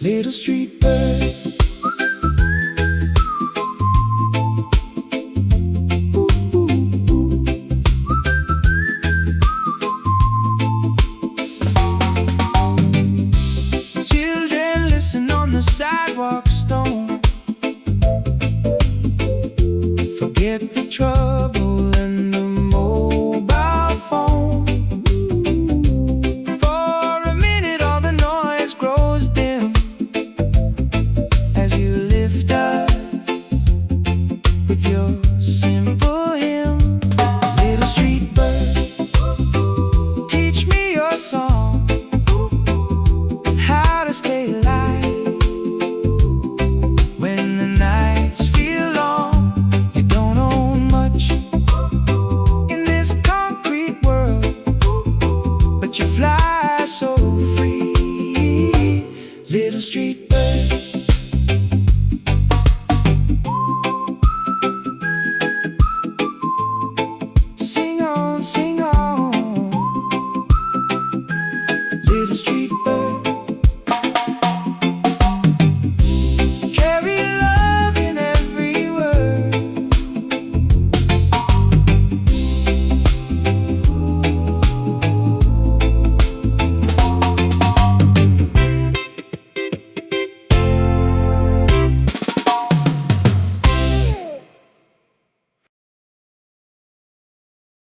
little street bird. Children listen on the sidewalk stone. Forget the trouble and the mobile phone. For a minute all the noise grows dim as you lift us with your simple hymn. Little street bird, teach me your song, how to stay alive when the nights feel long. You don't own much in this concrete world, but you fly so free. Little street